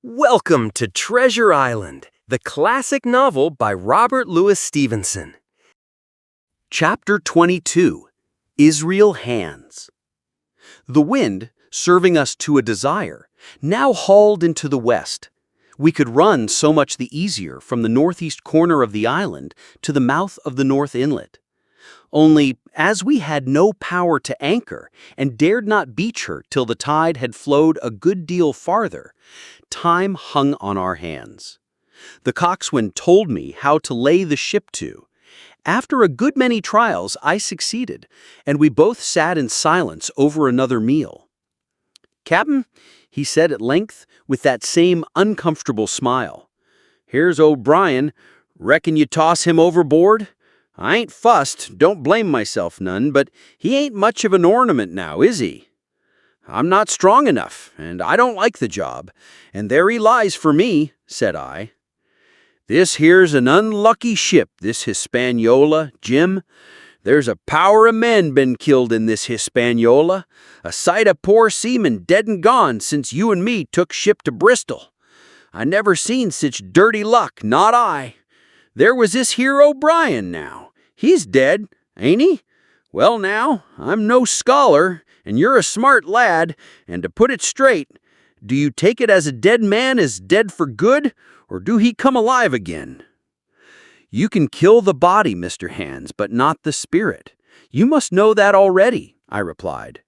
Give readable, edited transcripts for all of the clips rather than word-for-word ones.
Welcome to Treasure Island, the classic novel by Robert Louis Stevenson. Chapter 22. Israel Hands. The wind, serving us to a desire, now hauled into the west. We could run so much the easier from the northeast corner of the island to the mouth of the North Inlet. Only, as we had no power to anchor and dared not beach her till the tide had flowed a good deal farther, time hung on our hands. The coxswain told me how to lay the ship to. After a good many trials, I succeeded, and we both sat in silence over another meal. "Captain," he said at length, with that same uncomfortable smile, "here's O'Brien. Reckon you toss him overboard? I ain't fussed, don't blame myself none, but he ain't much of an ornament now, is he?" "I'm not strong enough, and I don't like the job, and there he lies for me," said I. "This here's an unlucky ship, this Hispaniola, Jim. There's a power of men been killed in this Hispaniola, a sight of poor seamen dead and gone since you and me took ship to Bristol. I never seen such dirty luck, not I. There was this here O'Brien now. He's dead, ain't he? Well now, I'm no scholar, and you're a smart lad, and to put it straight, do you take it as a dead man is dead for good, or do he come alive again?" "You can kill the body, Mr. Hands, but not the spirit. You must know that already," I replied.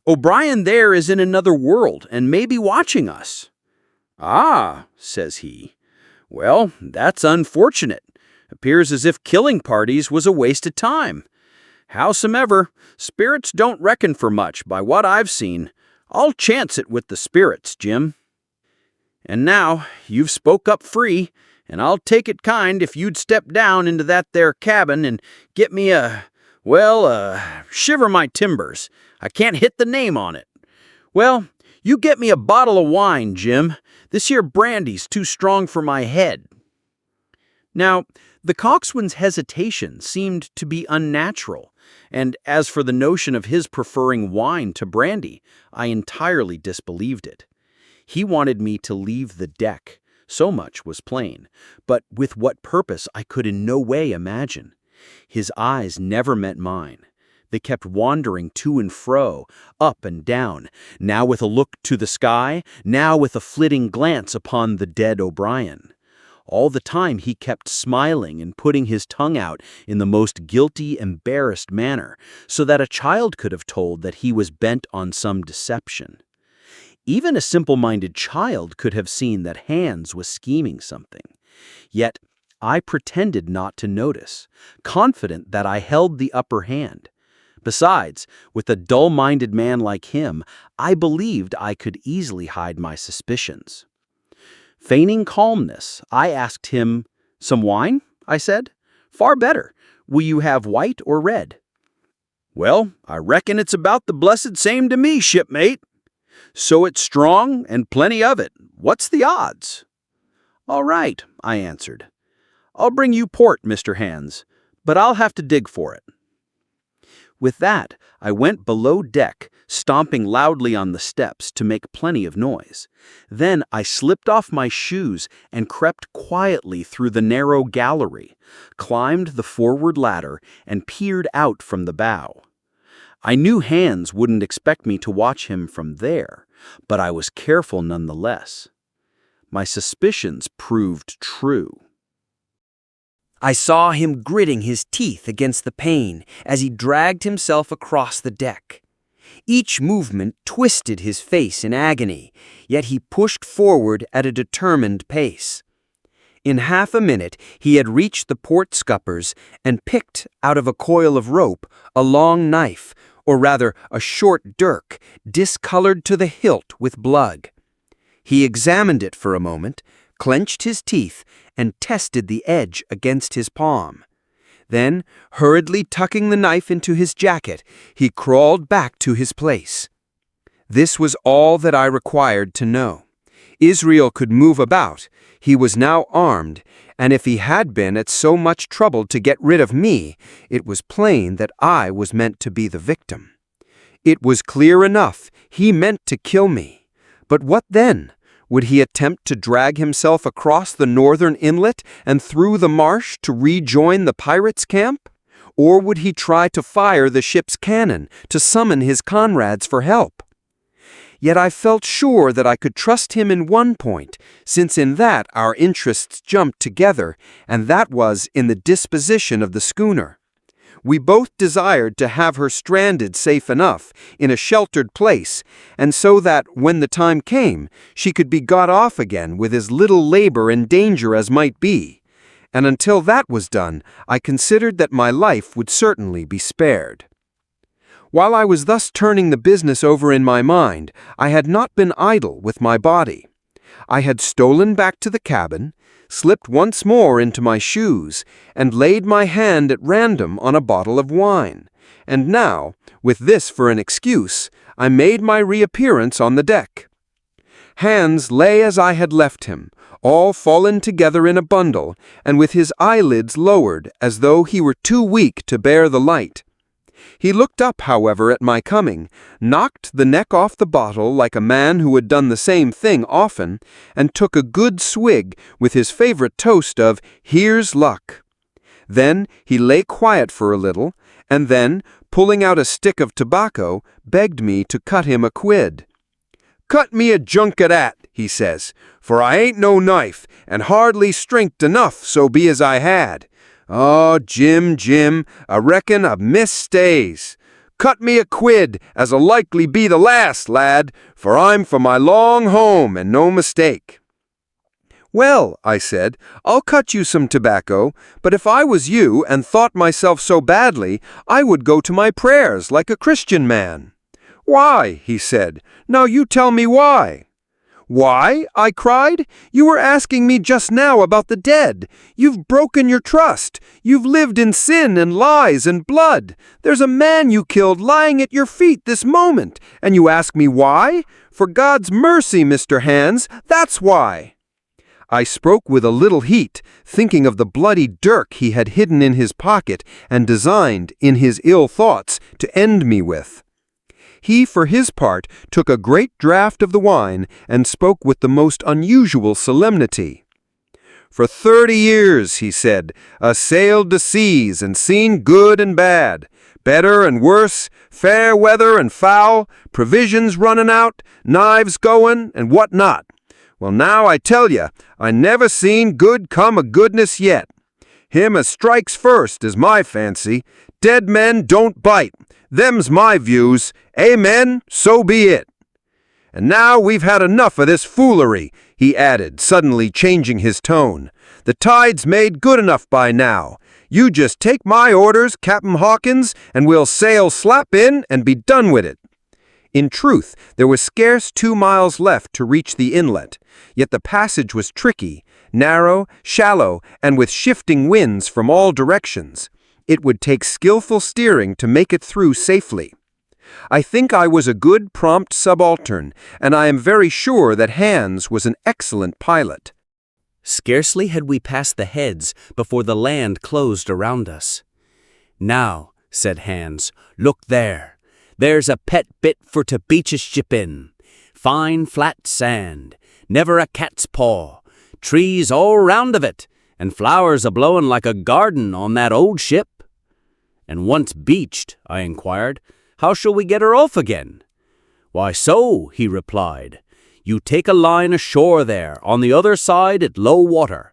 "O'Brien there is in another world, and may be watching us." "Ah," says he. "Well, that's unfortunate. Appears as if killing parties was a waste of time. Howsomever, spirits don't reckon for much by what I've seen. I'll chance it with the spirits, Jim. And now, you've spoke up free, and I'll take it kind if you'd step down into that there cabin and get me shiver my timbers. I can't hit the name on it. Well, you get me a bottle of wine, Jim. This here brandy's too strong for my head." Now, the coxswain's hesitation seemed to be unnatural, and as for the notion of his preferring wine to brandy, I entirely disbelieved it. He wanted me to leave the deck, so much was plain, but with what purpose I could in no way imagine. His eyes never met mine. They kept wandering to and fro, up and down, now with a look to the sky, now with a flitting glance upon the dead O'Brien. All the time he kept smiling and putting his tongue out in the most guilty, embarrassed manner, so that a child could have told that he was bent on some deception. Even a simple-minded child could have seen that Hands was scheming something. Yet I pretended not to notice, confident that I held the upper hand. Besides, with a dull-minded man like him, I believed I could easily hide my suspicions. Feigning calmness, I asked him, "Some wine?" I said. "Far better. Will you have white or red?" "Well, I reckon it's about the blessed same to me, shipmate. So it's strong and plenty of it. What's the odds?" "All right," I answered. "I'll bring you port, Mr. Hands, but I'll have to dig for it." With that, I went below deck, stomping loudly on the steps to make plenty of noise. Then I slipped off my shoes and crept quietly through the narrow gallery, climbed the forward ladder, and peered out from the bow. I knew Hands wouldn't expect me to watch him from there, but I was careful nonetheless. My suspicions proved true. I saw him gritting his teeth against the pane as he dragged himself across the deck. Each movement twisted his face in agony, yet he pushed forward at a determined pace. In half a minute he had reached the port scuppers and picked out of a coil of rope a long knife, or rather a short dirk, discolored to the hilt with blood. He examined it for a moment, clenched his teeth, and tested the edge against his palm. Then, hurriedly tucking the knife into his jacket, he crawled back to his place. This was all that I required to know. Israel could move about, he was now armed, and if he had been at so much trouble to get rid of me, it was plain that I was meant to be the victim. It was clear enough he meant to kill me. But what then? Would he attempt to drag himself across the northern inlet and through the marsh to rejoin the pirates' camp? Or would he try to fire the ship's cannon to summon his comrades for help? Yet I felt sure that I could trust him in one point, since in that our interests jumped together, and that was in the disposition of the schooner. We both desired to have her stranded safe enough, in a sheltered place, and so that, when the time came, she could be got off again with as little labor and danger as might be. And until that was done, I considered that my life would certainly be spared. While I was thus turning the business over in my mind, I had not been idle with my body. I had stolen back to the cabin, slipped once more into my shoes, and laid my hand at random on a bottle of wine. And now, with this for an excuse, I made my reappearance on the deck. Hans lay as I had left him, all fallen together in a bundle, and with his eyelids lowered as though he were too weak to bear the light. He looked up, however, at my coming, knocked the neck off the bottle like a man who had done the same thing often, and took a good swig with his favorite toast of "Here's luck." Then he lay quiet for a little, and then, pulling out a stick of tobacco, begged me to cut him a quid. "Cut me a junk of that," he says, "for I ain't no knife, and hardly strength enough, so be as I had. Oh, Jim, I reckon I've missed stays. Cut me a quid, as'll likely be the last, lad, for I'm for my long home, and no mistake." "Well," I said, "I'll cut you some tobacco, but if I was you and thought myself so badly, I would go to my prayers like a Christian man." "Why?" he said. "Now you tell me why." "Why?" I cried. "You were asking me just now about the dead. You've broken your trust. You've lived in sin and lies and blood. There's a man you killed lying at your feet this moment, and you ask me why? For God's mercy, Mr. Hans, that's why." I spoke with a little heat, thinking of the bloody dirk he had hidden in his pocket and designed, in his ill thoughts, to end me with. He, for his part, took a great draught of the wine and spoke with the most unusual solemnity. "For 30 years," he said, "I sailed the seas and seen good and bad, better and worse, fair weather and foul, provisions running out, knives going, and what not. Well, now I tell you, I never seen good come of goodness yet. Him as strikes first is my fancy. Dead men don't bite. Them's my views. Amen, so be it. And now we've had enough of this foolery," he added, suddenly changing his tone. "The tide's made good enough by now. You just take my orders, Captain Hawkins, and we'll sail slap in and be done with it." In truth, there was scarce 2 miles left to reach the inlet, yet the passage was tricky, narrow, shallow, and with shifting winds from all directions. It would take skillful steering to make it through safely. I think I was a good, prompt subaltern, and I am very sure that Hans was an excellent pilot. Scarcely had we passed the heads before the land closed around us. "Now," said Hans, "look there. There's a pet bit for to beach a ship in. Fine flat sand, never a cat's paw, trees all round of it, and flowers a-blowin' like a garden on that old ship." "And once beached," I inquired, "how shall we get her off again?" "Why so," he replied. "You take a line ashore there, on the other side at low water.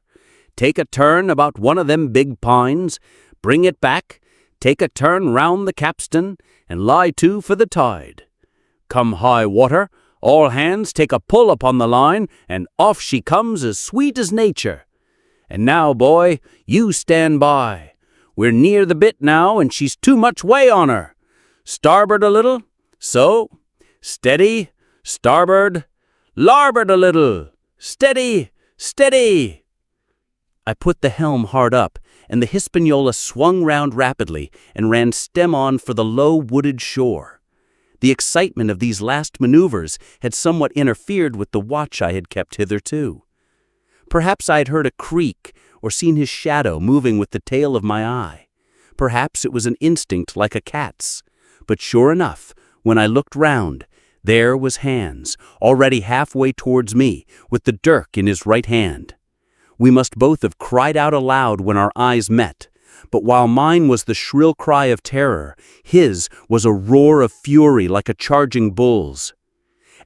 Take a turn about one of them big pines, bring it back, take a turn round the capstan, and lie to for the tide. Come high water, all hands take a pull upon the line, and off she comes as sweet as nature. And now, boy, you stand by. We're near the bit now, and she's too much way on her. Starboard a little, so. Steady, starboard. Larboard a little. Steady, steady." I put the helm hard up, and the Hispaniola swung round rapidly and ran stem on for the low wooded shore. The excitement of these last maneuvers had somewhat interfered with the watch I had kept hitherto. Perhaps I had heard a creak or seen his shadow moving with the tail of my eye. Perhaps it was an instinct like a cat's. But sure enough, when I looked round, There was Hans, already halfway towards me, with the dirk in his right hand. We must both have cried out aloud when our eyes met, but while mine was the shrill cry of terror, his was a roar of fury like a charging bull's.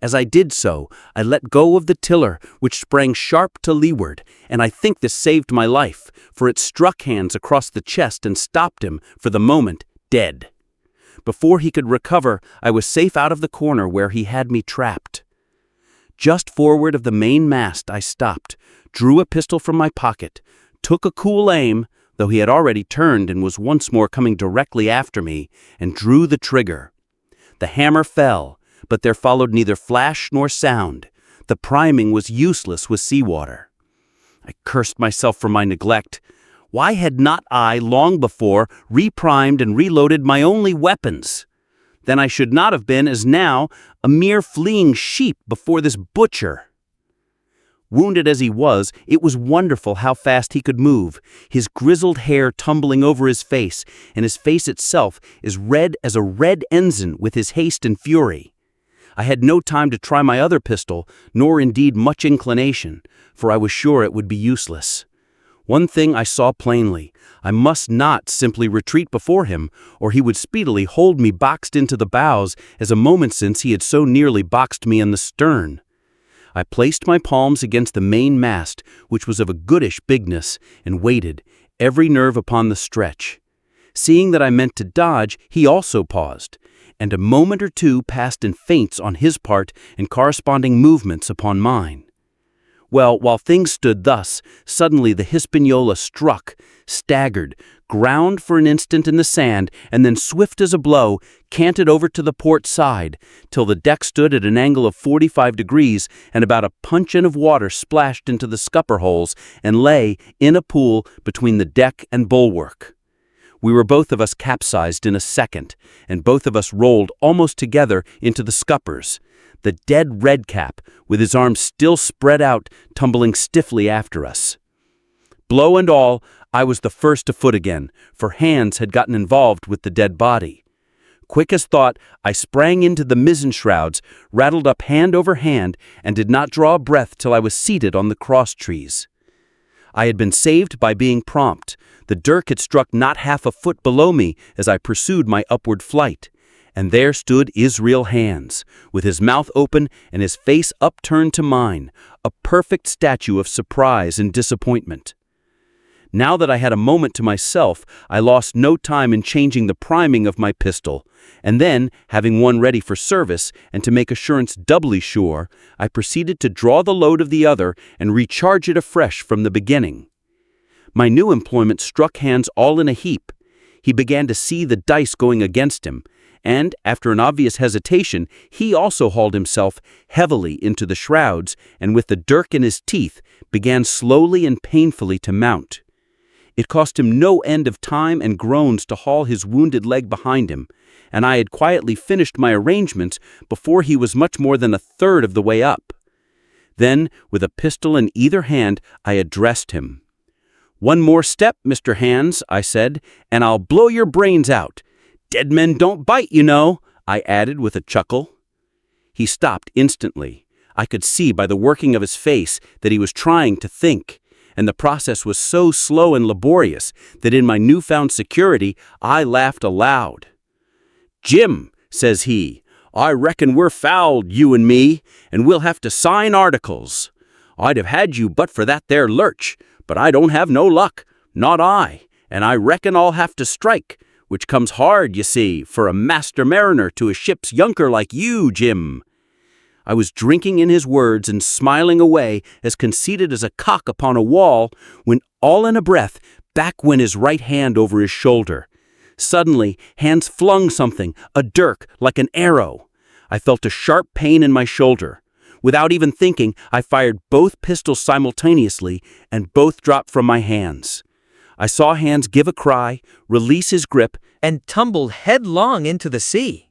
As I did so, I let go of the tiller, which sprang sharp to leeward, and I think this saved my life, for it struck Hans across the chest and stopped him, for the moment, dead. Before he could recover, I was safe out of the corner where he had me trapped. Just forward of the main mast I stopped, drew a pistol from my pocket, took a cool aim, though he had already turned and was once more coming directly after me, and drew the trigger. The hammer fell, but there followed neither flash nor sound. The priming was useless with seawater. I cursed myself for my neglect. Why had not I, long before, reprimed and reloaded my only weapons? Then I should not have been, as now, a mere fleeing sheep before this butcher. Wounded as he was, it was wonderful how fast he could move, his grizzled hair tumbling over his face, and his face itself as red as a red ensign with his haste and fury. I had no time to try my other pistol, nor indeed much inclination, for I was sure it would be useless. One thing I saw plainly: I must not simply retreat before him, or he would speedily hold me boxed into the bows, as a moment since he had so nearly boxed me in the stern. I placed my palms against the main mast, which was of a goodish bigness, and waited, every nerve upon the stretch. Seeing that I meant to dodge, he also paused, and a moment or two passed in feints on his part and corresponding movements upon mine. Well, while things stood thus, suddenly the Hispaniola struck, staggered, ground for an instant in the sand, and then, swift as a blow, canted over to the port side, till the deck stood at an angle of 45 degrees, and about a puncheon of water splashed into the scupper holes, and lay, in a pool, between the deck and bulwark. We were both of us capsized in a second, and both of us rolled almost together into the scuppers, the dead redcap, with his arms still spread out, tumbling stiffly after us. Blow and all, I was the first to foot again, for Hans had gotten involved with the dead body. Quick as thought, I sprang into the mizzen shrouds, rattled up hand over hand, and did not draw a breath till I was seated on the cross trees. I had been saved by being prompt. The dirk had struck not half a foot below me as I pursued my upward flight, and there stood Israel Hans, with his mouth open and his face upturned to mine, a perfect statue of surprise and disappointment. Now that I had a moment to myself, I lost no time in changing the priming of my pistol, and then, having one ready for service, and to make assurance doubly sure, I proceeded to draw the load of the other and recharge it afresh from the beginning. My new employment struck Hans all in a heap. He began to see the dice going against him, and, after an obvious hesitation, he also hauled himself heavily into the shrouds, and with the dirk in his teeth, began slowly and painfully to mount. It cost him no end of time and groans to haul his wounded leg behind him, and I had quietly finished my arrangements before he was much more than a third of the way up. Then, with a pistol in either hand, I addressed him. "One more step, Mr. Hans," I said, "and I'll blow your brains out. Dead men don't bite, you know," I added with a chuckle. He stopped instantly. I could see by the working of his face that he was trying to think, and the process was so slow and laborious that in my newfound security I laughed aloud. "Jim," says he, "I reckon we're fouled, you and me, and we'll have to sign articles. I'd have had you but for that there lurch, but I don't have no luck, not I, and I reckon I'll have to strike, which comes hard, you see, for a master mariner to a ship's younker like you, Jim." I was drinking in his words and smiling away as conceited as a cock upon a wall, when all in a breath back went his right hand over his shoulder. Suddenly, Hans flung something, a dirk, like an arrow. I felt a sharp pain in my shoulder. Without even thinking, I fired both pistols simultaneously, and both dropped from my hands. I saw Hans give a cry, release his grip, and tumbled headlong into the sea.